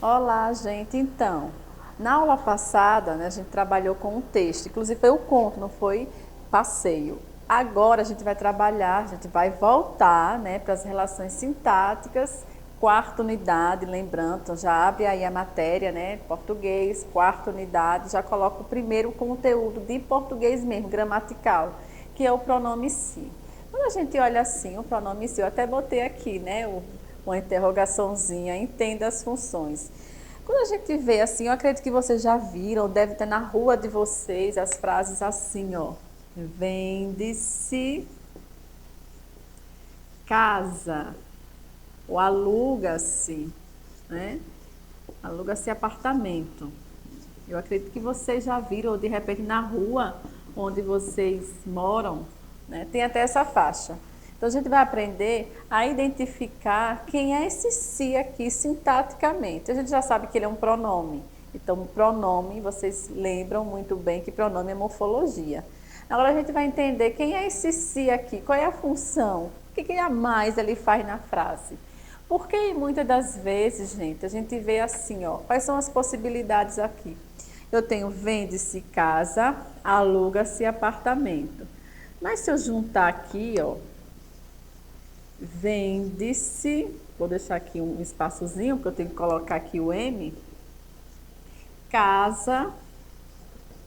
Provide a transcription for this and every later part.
Olá, gente. Então, na aula passada, né, a gente trabalhou com um texto, inclusive foi o conto, não foi passeio. Agora a gente vai trabalhar, a gente vai voltar, né, para as relações sintáticas, quarta unidade, lembrando, então já abre aí a matéria, né, português, quarta unidade, já coloca o primeiro conteúdo de português mesmo, gramatical, que é o pronome se. Quando a gente olha assim, o pronome se, eu até botei aqui, né, uma interrogaçãozinha, entenda as funções. Quando a gente vê assim, eu acredito que vocês já viram, deve ter na rua de vocês as frases assim, ó. Vende-se casa, ou aluga-se, né? Aluga-se apartamento. Eu acredito que vocês já viram, ou de repente na rua onde vocês moram, né? Tem até essa faixa. Então a gente vai aprender a identificar quem é esse se aqui sintaticamente. A gente já sabe que ele é um pronome. Então, pronome, vocês lembram muito bem que pronome é morfologia. Agora a gente vai entender quem é esse se aqui, qual é a função, o que a mais ele faz na frase. Porque muitas das vezes, gente, a gente vê assim, ó, quais são as possibilidades aqui? Eu tenho vende-se casa, aluga-se apartamento. Mas se eu juntar aqui, ó, vende-se, vou deixar aqui um espaçozinho, porque eu tenho que colocar aqui o M, casa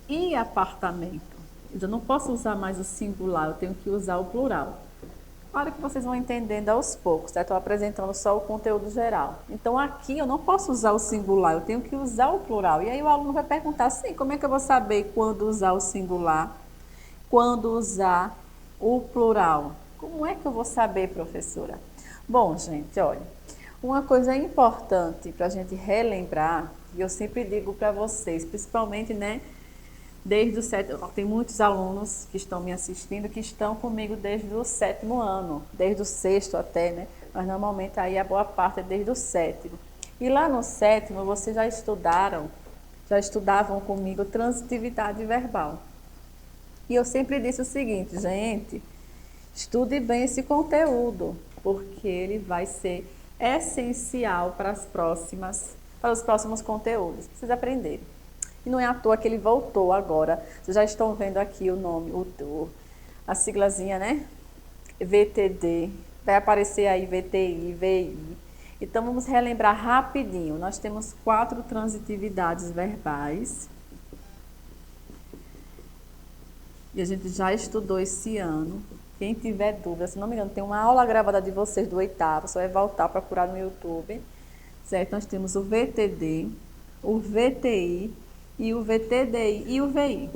e apartamento. Eu não posso usar mais o singular, eu tenho que usar o plural. Claro que vocês vão entendendo aos poucos, tá? Estou apresentando só o conteúdo geral. Então, aqui eu não posso usar o singular, eu tenho que usar o plural. E aí o aluno vai perguntar assim, como é que eu vou saber quando usar o singular, quando usar o plural? Como é que eu vou saber, professora? Bom, gente, olha, uma coisa importante para a gente relembrar, e eu sempre digo para vocês, principalmente, né, desde o sétimo, tem muitos alunos que estão me assistindo que estão comigo desde o sétimo ano, desde o sexto até, né? Mas normalmente aí a boa parte é desde o sétimo. E lá no sétimo vocês já estudavam comigo transitividade verbal. E eu sempre disse o seguinte, gente, estude bem esse conteúdo, porque ele vai ser essencial para os próximos conteúdos. Precisa aprender. E não é à toa que ele voltou agora. Vocês já estão vendo aqui o nome, a siglazinha, né? VTD. Vai aparecer aí VTI, VI. Então vamos relembrar rapidinho. Nós temos 4 transitividades verbais. E a gente já estudou esse ano. Quem tiver dúvida, se não me engano, tem uma aula gravada de vocês do oitavo, só vai voltar a procurar no YouTube. Certo? Nós temos o VTD, o VTI e o VTDI e o VI.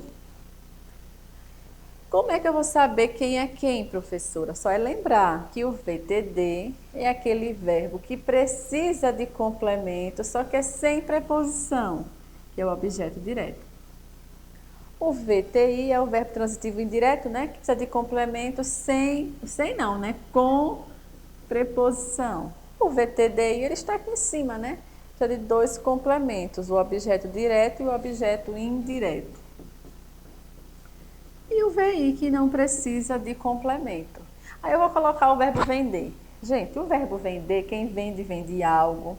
Como é que eu vou saber quem é quem, professora? Só é lembrar que o VTD é aquele verbo que precisa de complemento, só que é sem preposição, que é o objeto direto. O VTI é o verbo transitivo indireto, né? Que precisa de complemento sem não, né? Com preposição. O VTDI, ele está aqui em cima, né? Precisa de 2 complementos, o objeto direto e o objeto indireto. E o VI, que não precisa de complemento. Aí eu vou colocar o verbo vender. Gente, o verbo vender, quem vende, vende algo,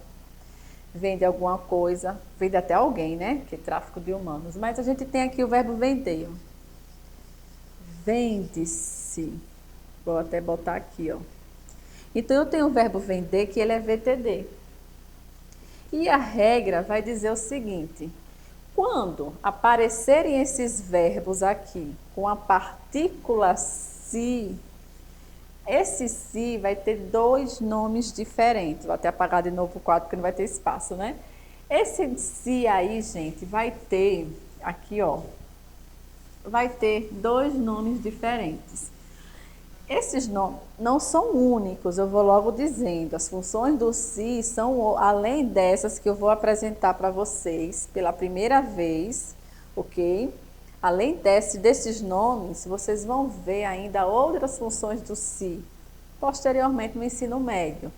vende alguma coisa, vende até alguém, né? Que é tráfico de humanos. Mas a gente tem aqui o verbo vender. Vende-se. Vou até botar aqui, ó. Então eu tenho o verbo vender, que ele é VTD. E a regra vai dizer o seguinte: quando aparecerem esses verbos aqui com a partícula se, esse se vai ter 2 nomes diferentes. Vou até apagar de novo o quadro porque não vai ter espaço, né? Esse se aí, gente, vai ter aqui, ó, vai ter 2 nomes diferentes. Esses nomes não são únicos, eu vou logo dizendo. As funções do se são, além dessas que eu vou apresentar para vocês pela primeira vez, ok? Além desses nomes, vocês vão ver ainda outras funções do se, posteriormente no ensino médio.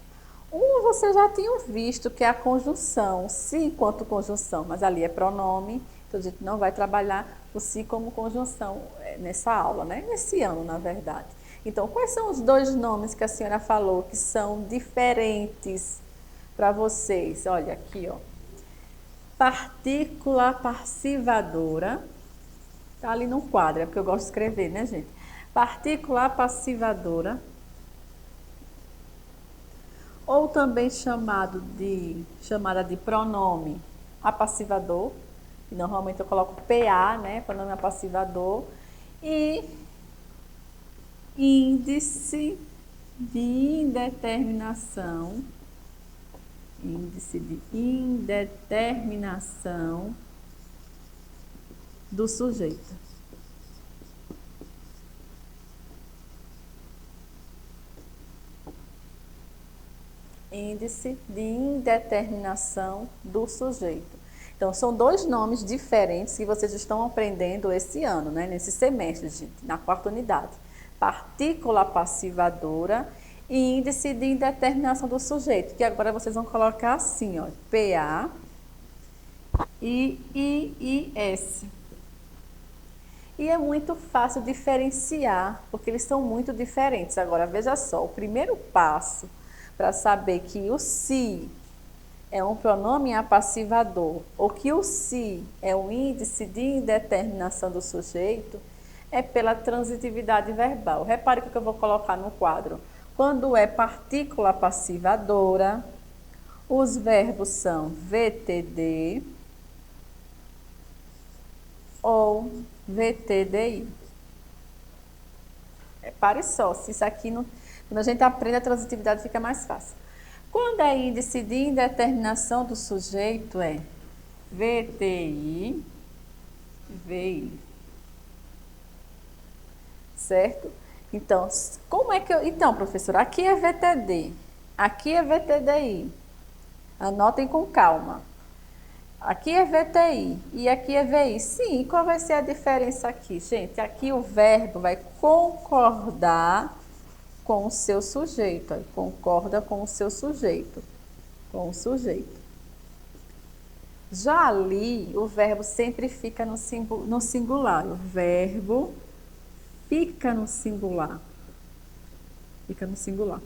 Uma vocês já tinham visto, que é a conjunção, se enquanto conjunção, mas ali é pronome, então a gente não vai trabalhar o se como conjunção nessa aula, né? Nesse ano, na verdade. Então, quais são os 2 nomes que a senhora falou que são diferentes para vocês? Olha aqui, ó. Partícula passivadora. Tá ali no quadro, é porque eu gosto de escrever, né, gente? Partícula passivadora, ou também chamada de pronome apassivador, que normalmente eu coloco PA, né, pronome apassivador, e índice de indeterminação, do sujeito. Índice de indeterminação do sujeito. Então, são dois nomes diferentes que vocês estão aprendendo esse ano, né? Nesse semestre, gente, na quarta unidade. Partícula passivadora e índice de indeterminação do sujeito, que agora vocês vão colocar assim, ó, PA e IIS. E é muito fácil diferenciar, porque eles são muito diferentes. Agora, veja só, o primeiro passo para saber que o se é um pronome apassivador ou que o se é um índice de indeterminação do sujeito é pela transitividade verbal. Repare o que eu vou colocar no quadro. Quando é partícula passivadora, os verbos são VTD ou VTDI. Repare só, se isso aqui não... Quando a gente aprende a transitividade fica mais fácil. Quando é índice de indeterminação do sujeito é VTI, VI. Certo? Então, como é que eu... Então, professora, aqui é VTD, aqui é VTDI. Anotem com calma. Aqui é VTI e aqui é VI. Sim, qual vai ser a diferença aqui, gente? Aqui o verbo vai concordar com o seu sujeito. Concorda com o seu sujeito. Com o sujeito. Já ali, o verbo sempre fica no singular. O verbo fica no singular. Fica no singular.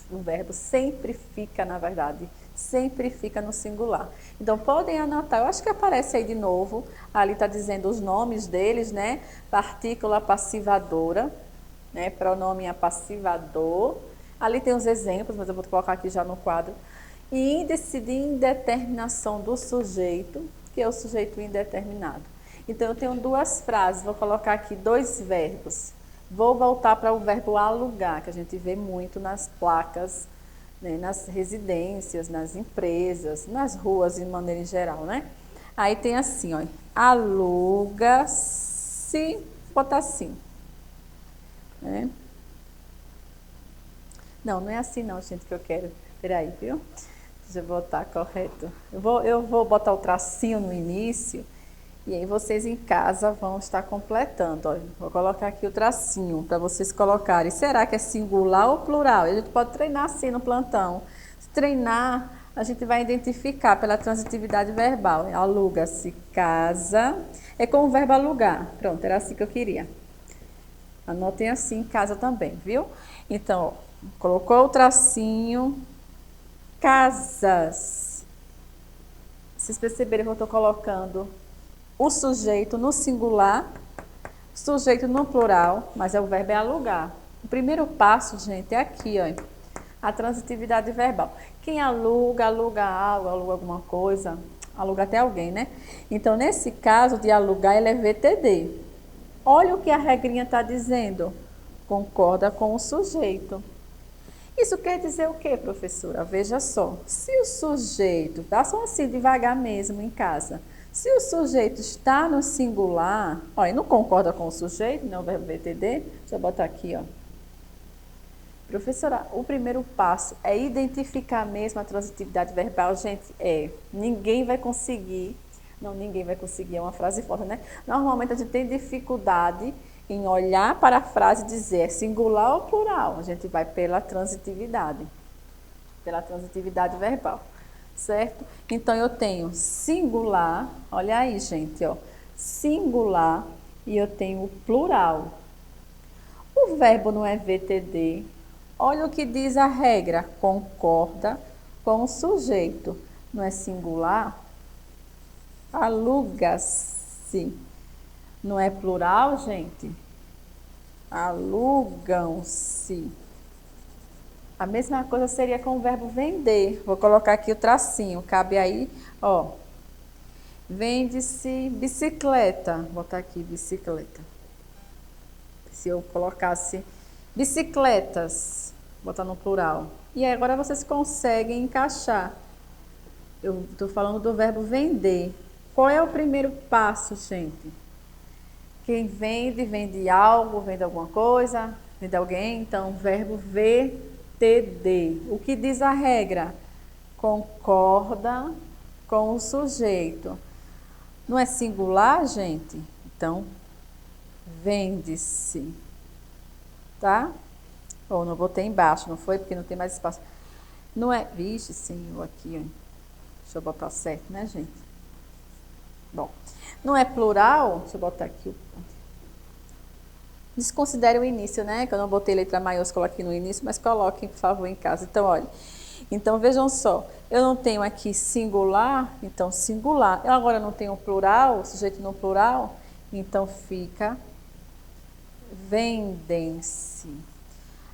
O verbo sempre fica, na verdade, sempre fica no singular. Então, podem anotar, eu acho que aparece aí de novo, ali está dizendo os nomes deles, né? Partícula passivadora, né? Pronome apassivador. Ali tem os exemplos, mas eu vou colocar aqui já no quadro. E índice de indeterminação do sujeito, que é o sujeito indeterminado. Então, eu tenho duas frases, vou colocar aqui dois verbos. Vou voltar para o verbo alugar, que a gente vê muito nas placas, né, nas residências, nas empresas, nas ruas de maneira geral, né? Aí tem assim, ó, aluga-se, botar assim, né? Não, não é assim não, gente, que eu quero. Peraí, viu? Deixa eu botar correto. Eu vou botar o tracinho no início. E aí vocês em casa vão estar completando. Ó, vou colocar aqui o tracinho para vocês colocarem. Será que é singular ou plural? A gente pode treinar assim no plantão. Se treinar, a gente vai identificar pela transitividade verbal. Aluga-se, casa. É com o verbo alugar. Pronto, era assim que eu queria. Anotem assim em casa também, viu? Então, ó, colocou o tracinho. Casas. Vocês perceberam que eu estou colocando o sujeito no singular, sujeito no plural, mas o verbo é alugar. O primeiro passo, gente, é aqui, ó, a transitividade verbal. Quem aluga, aluga algo, aluga alguma coisa, aluga até alguém, né? Então, nesse caso de alugar, ele é VTD. Olha o que a regrinha está dizendo. Concorda com o sujeito. Isso quer dizer o quê, professora? Veja só. Se o sujeito, façam assim devagar mesmo em casa. Se o sujeito está no singular, ó, e não concorda com o sujeito, né, o verbo VTD, deixa eu botar aqui, ó. Professora, o primeiro passo é identificar mesmo a transitividade verbal, gente, ninguém vai conseguir, não, ninguém vai conseguir, é uma frase forte, né? Normalmente a gente tem dificuldade em olhar para a frase e dizer é singular ou plural, a gente vai pela transitividade verbal. Certo? Então, eu tenho singular, olha aí, gente, ó, singular e eu tenho plural. O verbo não é VTD, Olha o que diz a regra, concorda com o sujeito. Não é singular? Aluga-se. Não é plural, gente? Alugam-se. A mesma coisa seria com o verbo vender. Vou colocar aqui o tracinho, cabe aí, ó. Vende-se bicicleta. Vou botar aqui bicicleta. Se eu colocasse bicicletas, botar no plural. E agora vocês conseguem encaixar. Eu estou falando do verbo vender. Qual é o primeiro passo, gente? Quem vende, vende algo, vende alguma coisa, vende alguém. Então, verbo VTD. O que diz a regra? Concorda com o sujeito. Não é singular, gente? Então, vende-se. Tá? Ou não botei embaixo, não foi? Porque não tem mais espaço. Não é... Vixe, senhor, aqui, ó. Deixa eu botar certo, né, gente? Bom, não é plural? Deixa eu botar aqui o... Desconsidere o início, né? Que eu não botei letra maiúscula aqui no início, mas coloquem, por favor, em casa. Então, olha. Então, vejam só. Eu não tenho aqui singular, então singular. Eu agora não tenho plural, sujeito no plural. Então, fica vendem-se.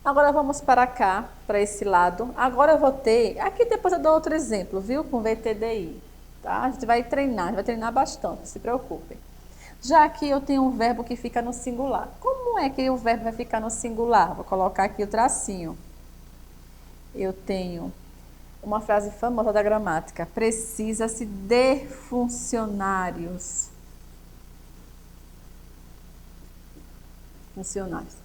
Agora, vamos para cá, para esse lado. Agora, eu vou ter... Aqui depois eu dou outro exemplo, viu? Com VTDI. Tá? A gente vai treinar bastante, não se preocupem. Já aqui eu tenho um verbo que fica no singular. Como é que o verbo vai ficar no singular? Vou colocar aqui o tracinho. Eu tenho uma frase famosa da gramática. Precisa-se de funcionários. Funcionários.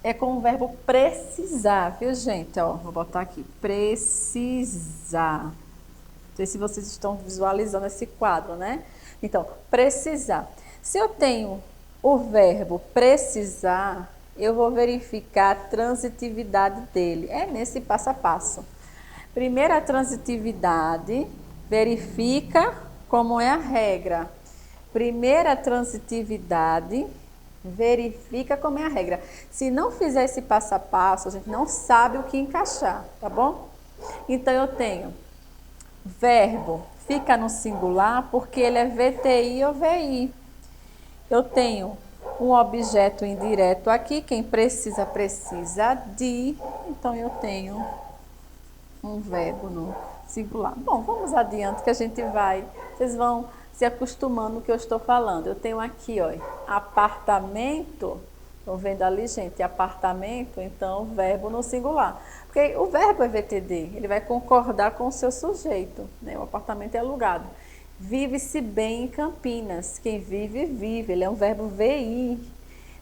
É com o verbo precisar, viu, gente? Ó, vou botar aqui. Precisar. Não sei se vocês estão visualizando esse quadro, né? Então, precisar. Se eu tenho o verbo precisar, eu vou verificar a transitividade dele. É nesse passo a passo. Primeiro, a transitividade, verifica como é a regra. Primeira transitividade, verifica como é a regra. Se não fizer esse passo a passo, a gente não sabe o que encaixar, tá bom? Então, eu tenho verbo, fica no singular porque ele é VTI ou VI. Eu tenho um objeto indireto aqui, quem precisa, precisa de. Então, eu tenho um verbo no singular. Bom, vamos adiante que a gente vai, vocês vão se acostumando com o que eu estou falando. Eu tenho aqui, ó, apartamento. Estão vendo ali, gente? Apartamento, então, verbo no singular. Porque o verbo é VTD, ele vai concordar com o seu sujeito, né? O apartamento é alugado. Vive-se bem em Campinas. Quem vive, vive. Ele é um verbo VI.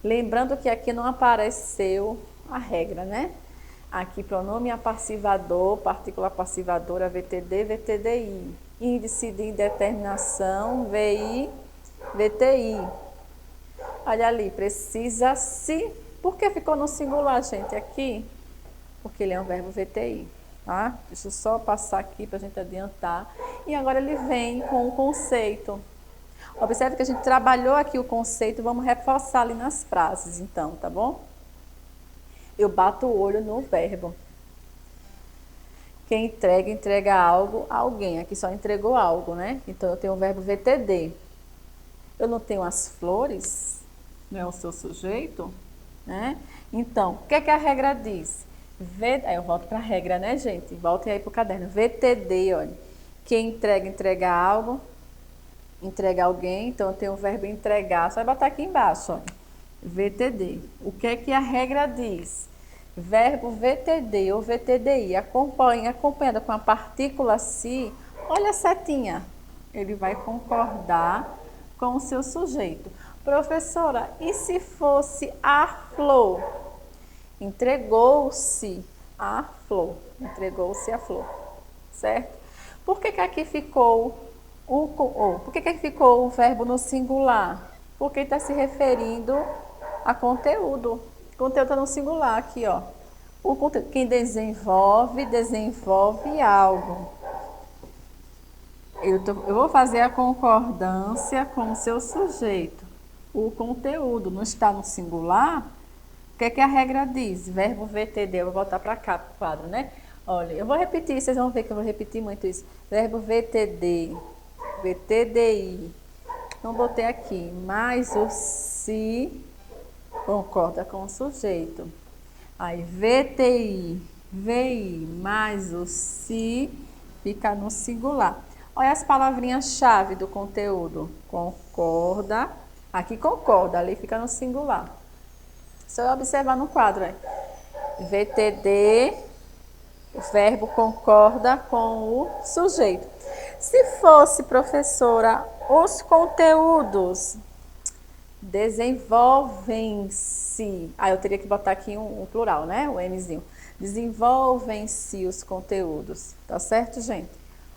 Lembrando que aqui não apareceu a regra, né? Aqui, pronome apassivador, partícula passivadora, VTD, VTDI. Índice de indeterminação, VI, VTI. Olha ali, precisa-se. Por que ficou no singular, gente, aqui? Porque ele é um verbo VTI, tá? Deixa eu só passar aqui para a gente adiantar. E agora ele vem com o conceito. Observe que a gente trabalhou aqui o conceito, vamos reforçar ali nas frases, então, tá bom? Eu bato o olho no verbo. Quem entrega, entrega algo a alguém. Aqui só entregou algo, né? Então, eu tenho o verbo VTD. Eu não tenho as flores, não é o seu sujeito, né? Então, o que é que a regra diz? Aí eu volto para a regra, né, gente? Voltem aí para o caderno. VTD, olha. Quem entrega, entrega algo. Entrega alguém. Então, eu tenho o verbo entregar. Só vai botar aqui embaixo, olha. VTD. O que é que a regra diz? Verbo VTD ou VTDI, acompanhada com a partícula se, olha a setinha. Ele vai concordar com o seu sujeito. Professora, e se fosse a flor? Entregou-se a flor. Entregou-se a flor. Certo? Por que que aqui ficou por que que aqui ficou o verbo no singular? Porque está se referindo a conteúdo. O conteúdo está no singular aqui, ó. O conteúdo, quem desenvolve, desenvolve algo. Eu vou fazer a concordância com o seu sujeito. O conteúdo não está no singular? que é que a regra diz? Verbo VTD, eu vou voltar para cá, para o quadro, né? Olha, eu vou repetir, vocês vão ver que eu vou repetir muito isso. Verbo VTD, VTDI. Então, botei aqui, mais o se concorda com o sujeito. Aí, VTI, VI, mais o se fica no singular. Olha as palavrinhas-chave do conteúdo. Concorda, aqui concorda, ali fica no singular. Só eu observar no quadro, VTD, o verbo concorda com o sujeito. Se fosse, professora, os conteúdos desenvolvem-se. Eu teria que botar aqui um plural, né? O Nzinho. Desenvolvem-se os conteúdos. Tá certo, gente?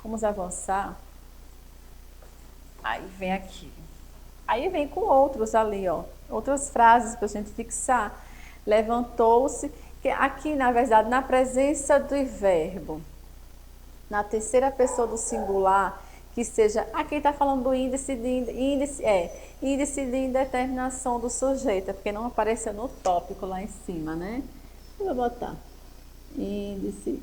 Vamos avançar. Aí vem aqui. Aí vem com outros ali, ó. Outras frases para a gente fixar. Levantou-se. Aqui, na verdade, na presença do verbo, na terceira pessoa do singular, que seja, aqui está falando do índice de indeterminação do sujeito, porque não apareceu no tópico lá em cima, né? Eu vou botar índice,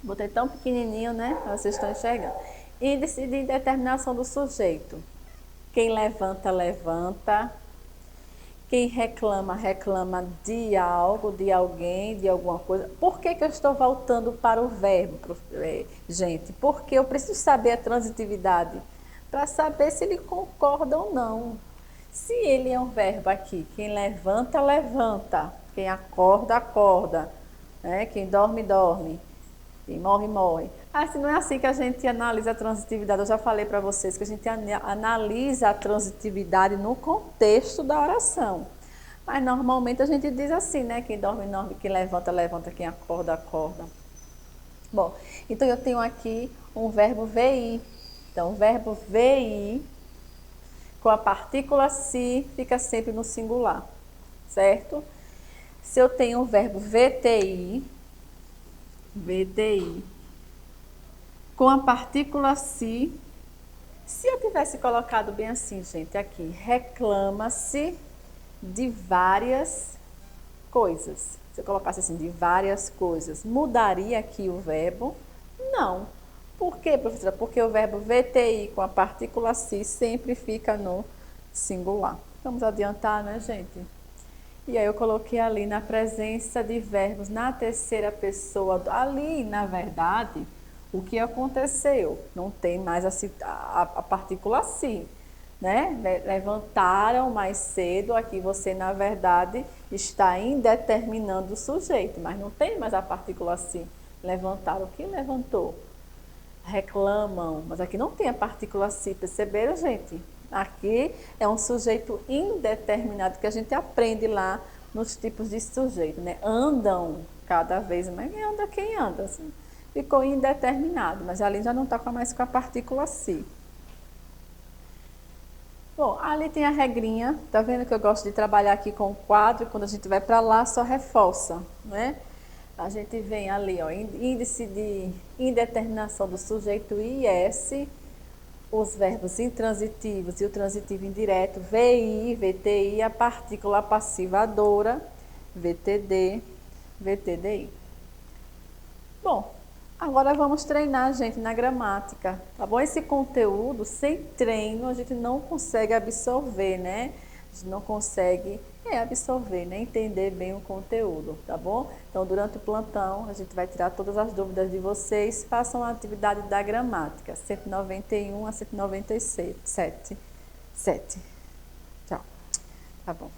botei tão pequenininho, né? Vocês estão enxergando. Índice de indeterminação do sujeito. Quem levanta, levanta. Quem reclama, reclama de algo, de alguém, de alguma coisa. Por que eu estou voltando para o verbo, gente? Porque eu preciso saber a transitividade para saber se ele concorda ou não. Se ele é um verbo aqui, quem levanta, levanta. Quem acorda, acorda. Né? Quem dorme, dorme. Quem morre, morre. Se não é assim que a gente analisa a transitividade, eu já falei para vocês que a gente analisa a transitividade no contexto da oração. Mas normalmente a gente diz assim, né? Quem dorme, dorme, quem levanta, levanta, quem acorda, acorda. Bom, então eu tenho aqui um verbo VI. Então, o verbo VI, com a partícula se, fica sempre no singular, certo? Se eu tenho o verbo VTI, com a partícula se eu tivesse colocado bem assim, gente, aqui, reclama-se de várias coisas. Se eu colocasse assim, de várias coisas, mudaria aqui o verbo? Não. Por quê, professora? Porque o verbo VTI com a partícula se sempre fica no singular. Vamos adiantar, né, gente? E aí eu coloquei ali na presença de verbos na terceira pessoa. Ali, na verdade, o que aconteceu? Não tem mais a partícula si, né? Levantaram mais cedo, aqui você, na verdade, está indeterminando o sujeito, mas não tem mais a partícula si. Levantaram, o que levantou? Reclamam, mas aqui não tem a partícula si, perceberam, gente? Aqui é um sujeito indeterminado que a gente aprende lá nos tipos de sujeito, né? Andam cada vez mais, quem anda, assim, ficou indeterminado, mas ali já não está mais com a partícula si. Bom, ali tem a regrinha, tá vendo que eu gosto de trabalhar aqui com o quadro, e quando a gente vai para lá só reforça, né? A gente vem ali, ó, índice de indeterminação do sujeito IS, os verbos intransitivos e o transitivo indireto, VI, VTI, a partícula passivadora, VTD, VTDI. Bom, agora vamos treinar, gente, na gramática, tá bom? Esse conteúdo, sem treino, a gente não consegue absorver, né? A gente não consegue absorver, né? Entender bem o conteúdo, tá bom? Então, durante o plantão, a gente vai tirar todas as dúvidas de vocês. Façam a atividade da gramática, 191 a 197. Tchau. Tá bom.